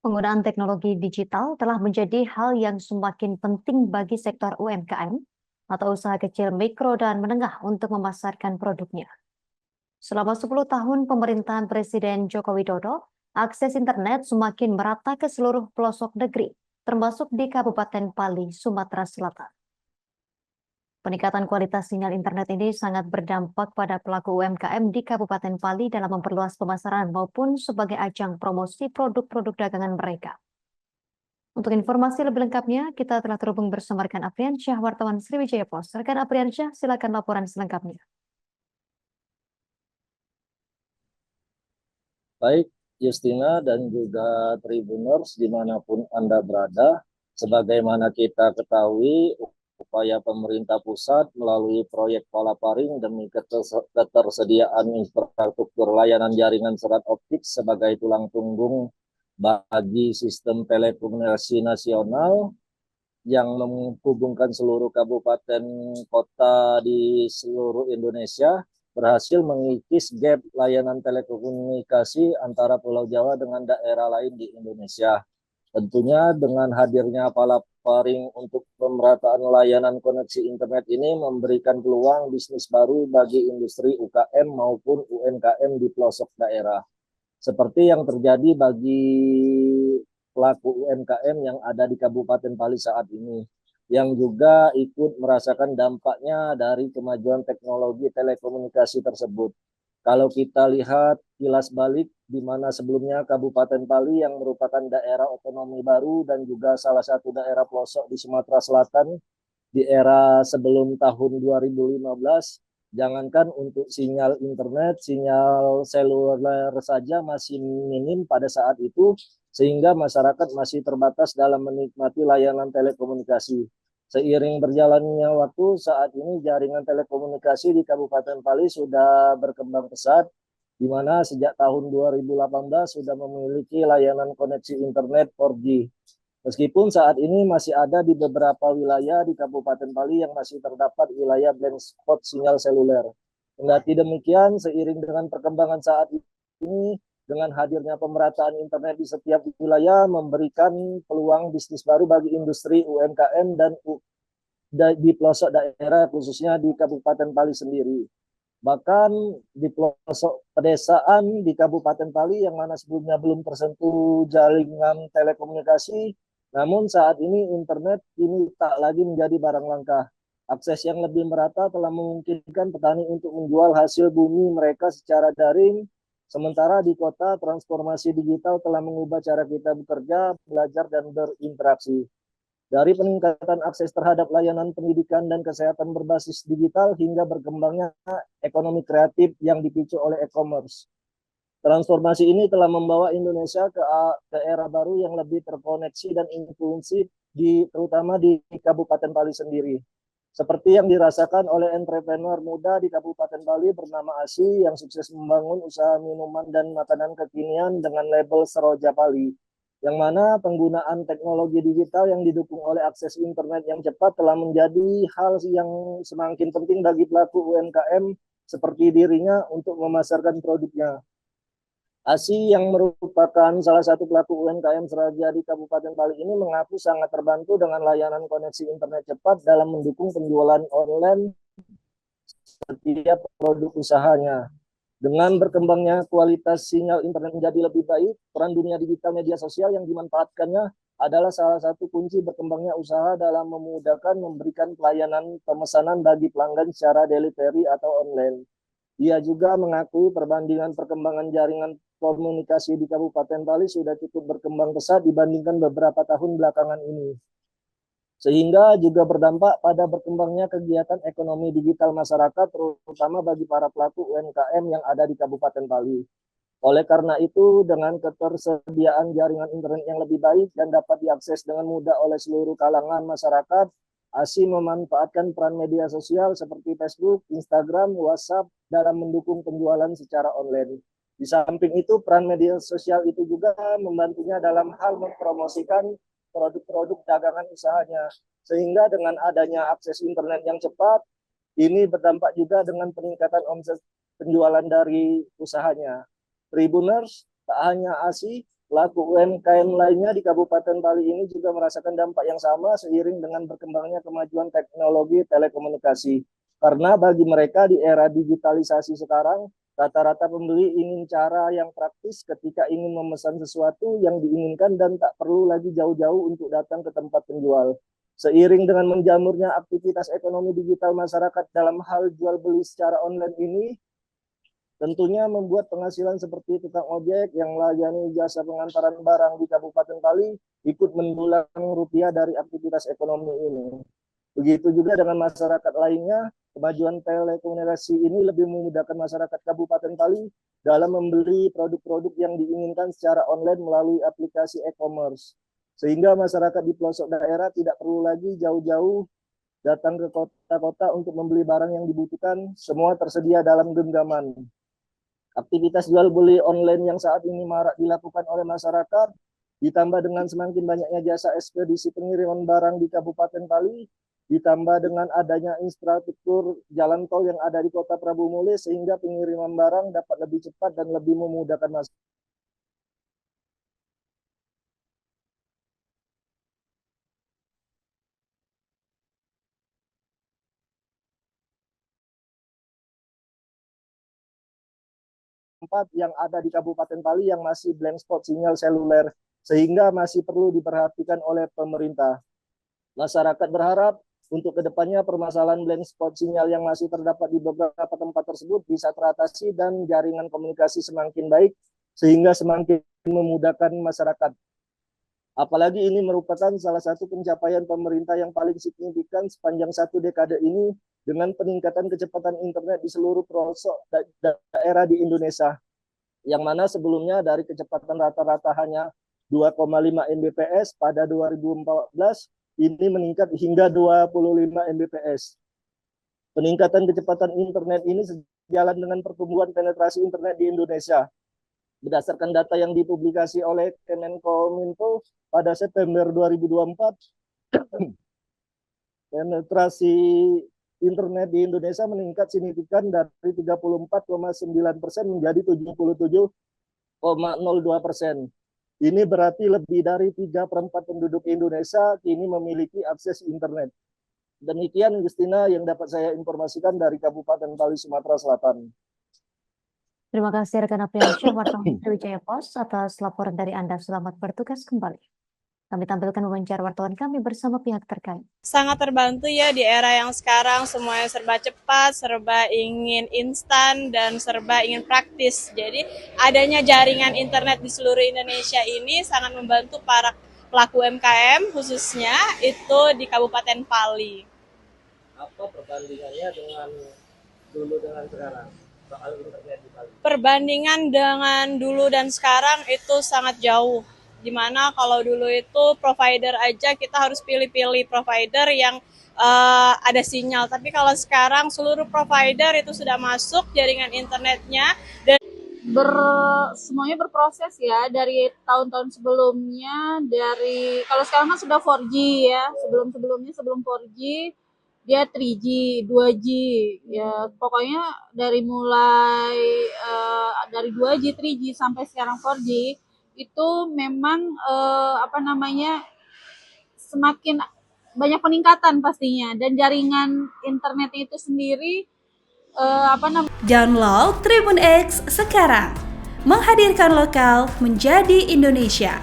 Penggunaan teknologi digital telah menjadi hal yang semakin penting bagi sektor UMKM atau usaha kecil mikro dan menengah untuk memasarkan produknya. Selama 10 tahun pemerintahan Presiden Joko Widodo, akses internet semakin merata ke seluruh pelosok negeri, termasuk di Kabupaten Pali, Sumatera Selatan. Peningkatan kualitas sinyal internet ini sangat berdampak pada pelaku UMKM di Kabupaten Pali dalam memperluas pemasaran maupun sebagai ajang promosi produk-produk dagangan mereka. Untuk informasi lebih lengkapnya, kita telah terhubung bersama rekan Apriansyah, wartawan Sriwijaya Pos. Rekan Apriansyah, silakan laporan selengkapnya. Baik, Justina dan juga Tribuners dimanapun Anda berada, sebagaimana kita ketahui, upaya pemerintah pusat melalui proyek Palaparing demi ketersediaan infrastruktur layanan jaringan serat optik sebagai tulang punggung bagi sistem telekomunikasi nasional yang menghubungkan seluruh kabupaten kota di seluruh Indonesia berhasil mengikis gap layanan telekomunikasi antara Pulau Jawa dengan daerah lain di Indonesia. Tentunya dengan hadirnya Palaparing untuk pemerataan layanan koneksi internet ini memberikan peluang bisnis baru bagi industri UKM maupun UMKM di pelosok daerah. Seperti yang terjadi bagi pelaku UMKM yang ada di Kabupaten Pali saat ini, yang juga ikut merasakan dampaknya dari kemajuan teknologi telekomunikasi tersebut. Kalau kita lihat kilas balik, di mana sebelumnya Kabupaten Pali yang merupakan daerah otonomi baru dan juga salah satu daerah pelosok di Sumatera Selatan di era sebelum tahun 2015, jangankan untuk sinyal internet, sinyal seluler saja masih minim pada saat itu, sehingga masyarakat masih terbatas dalam menikmati layanan telekomunikasi. Seiring berjalannya waktu, saat ini jaringan telekomunikasi di Kabupaten Pali sudah berkembang pesat, di mana sejak tahun 2018 sudah memiliki layanan koneksi internet 4G. Meskipun saat ini masih ada di beberapa wilayah di Kabupaten Pali yang masih terdapat wilayah blank spot sinyal seluler. Kendati demikian, seiring dengan perkembangan saat ini, dengan hadirnya pemerataan internet di setiap wilayah, memberikan peluang bisnis baru bagi industri UMKM dan di pelosok daerah, khususnya di Kabupaten Pali sendiri. Bahkan di pelosok pedesaan di Kabupaten Pali yang mana sebelumnya belum tersentuh jaringan telekomunikasi, namun saat ini internet ini tak lagi menjadi barang langka. Akses yang lebih merata telah memungkinkan petani untuk menjual hasil bumi mereka secara daring, sementara di kota transformasi digital telah mengubah cara kita bekerja, belajar, dan berinteraksi. Dari peningkatan akses terhadap layanan pendidikan dan kesehatan berbasis digital hingga berkembangnya ekonomi kreatif yang dipicu oleh e-commerce. Transformasi ini telah membawa Indonesia ke era baru yang lebih terkoneksi dan inklusif, terutama di Kabupaten Pali sendiri. Seperti yang dirasakan oleh entrepreneur muda di Kabupaten Pali bernama Asi yang sukses membangun usaha minuman dan makanan kekinian dengan label Seroja Pali, yang mana penggunaan teknologi digital yang didukung oleh akses internet yang cepat telah menjadi hal yang semakin penting bagi pelaku UMKM seperti dirinya untuk memasarkan produknya. Asi yang merupakan salah satu pelaku UMKM Seraja di Kabupaten Pali ini mengaku sangat terbantu dengan layanan koneksi internet cepat dalam mendukung penjualan online setiap produk usahanya. Dengan berkembangnya kualitas sinyal internet menjadi lebih baik, peran dunia digital media sosial yang dimanfaatkannya adalah salah satu kunci berkembangnya usaha dalam memudahkan memberikan pelayanan pemesanan bagi pelanggan secara delivery atau online. Dia juga mengakui perbandingan perkembangan jaringan komunikasi di Kabupaten Pali sudah cukup berkembang pesat dibandingkan beberapa tahun belakangan ini, sehingga juga berdampak pada berkembangnya kegiatan ekonomi digital masyarakat, terutama bagi para pelaku UMKM yang ada di Kabupaten Pali. Oleh karena itu, dengan ketersediaan jaringan internet yang lebih baik dan dapat diakses dengan mudah oleh seluruh kalangan masyarakat, ASI memanfaatkan peran media sosial seperti Facebook, Instagram, WhatsApp dalam mendukung penjualan secara online. Di samping itu, peran media sosial itu juga membantunya dalam hal mempromosikan produk-produk dagangan usahanya. Sehingga dengan adanya akses internet yang cepat, ini berdampak juga dengan peningkatan omset penjualan dari usahanya. Tribuners, tak hanya ASI, Pelaku UMKM lainnya di Kabupaten Bali ini juga merasakan dampak yang sama seiring dengan berkembangnya kemajuan teknologi telekomunikasi. Karena bagi mereka di era digitalisasi sekarang, rata-rata pembeli ingin cara yang praktis ketika ingin memesan sesuatu yang diinginkan dan tak perlu lagi jauh-jauh untuk datang ke tempat penjual. Seiring dengan menjamurnya aktivitas ekonomi digital masyarakat dalam hal jual beli secara online ini, tentunya membuat penghasilan seperti tukang ojek yang melayani jasa pengantaran barang di Kabupaten Bali ikut mendulang rupiah dari aktivitas ekonomi ini. Begitu juga dengan masyarakat lainnya, kemajuan telekomunikasi ini lebih memudahkan masyarakat Kabupaten Bali dalam membeli produk-produk yang diinginkan secara online melalui aplikasi e-commerce. Sehingga masyarakat di pelosok daerah tidak perlu lagi jauh-jauh datang ke kota-kota untuk membeli barang yang dibutuhkan, semua tersedia dalam genggaman. Aktivitas jual beli online yang saat ini marak dilakukan oleh masyarakat, ditambah dengan semakin banyaknya jasa ekspedisi pengiriman barang di Kabupaten Bali, ditambah dengan adanya infrastruktur jalan tol yang ada di Kota Prabu Muli, sehingga pengiriman barang dapat lebih cepat dan lebih memudahkan masyarakat. Tempat yang ada di Kabupaten Bali yang masih blank spot sinyal seluler, sehingga masih perlu diperhatikan oleh pemerintah. Masyarakat berharap untuk kedepannya permasalahan blank spot sinyal yang masih terdapat di beberapa tempat tersebut bisa teratasi dan jaringan komunikasi semakin baik sehingga semakin memudahkan masyarakat. Apalagi ini merupakan salah satu pencapaian pemerintah yang paling signifikan sepanjang 1 dekade ini dengan peningkatan kecepatan internet di seluruh pelosok daerah di Indonesia, yang mana sebelumnya dari kecepatan rata-rata hanya 2,5 Mbps pada 2014, ini meningkat hingga 25 Mbps. Peningkatan kecepatan internet ini sejalan dengan pertumbuhan penetrasi internet di Indonesia. Berdasarkan data yang dipublikasi oleh Kemenkominfo pada September 2024, penetrasi internet di Indonesia meningkat signifikan dari 34,9% menjadi 77,02%. Ini berarti lebih dari 3/4 penduduk Indonesia kini memiliki akses internet. Demikian Justina yang dapat saya informasikan dari Kabupaten Bali, Sumatera Selatan. Terima kasih rekan Apriansyah, wartawan Sriwijaya Post atas laporan dari Anda. Selamat bertugas kembali. Kami tampilkan wawancara wartawan kami bersama pihak terkait. Sangat terbantu ya di era yang sekarang, semuanya serba cepat, serba ingin instan, dan serba ingin praktis. Jadi adanya jaringan internet di seluruh Indonesia ini sangat membantu para pelaku UMKM, khususnya itu di Kabupaten Bali. Apa perbandingannya dengan dulu dengan sekarang soal internet di Bali? Perbandingan dengan dulu dan sekarang itu sangat jauh. Dimana kalau dulu itu provider aja kita harus pilih-pilih provider yang ada sinyal. Tapi kalau sekarang seluruh provider itu sudah masuk jaringan internetnya dan semuanya berproses ya dari tahun-tahun sebelumnya. Dari kalau sekarang kan sudah 4G ya, sebelum 4G dia 3G, 2G ya, pokoknya dari mulai dari 2G, 3G sampai sekarang 4G itu memang semakin banyak peningkatan pastinya, dan jaringan internet itu sendiri Download Tribun X sekarang, menghadirkan lokal menjadi Indonesia.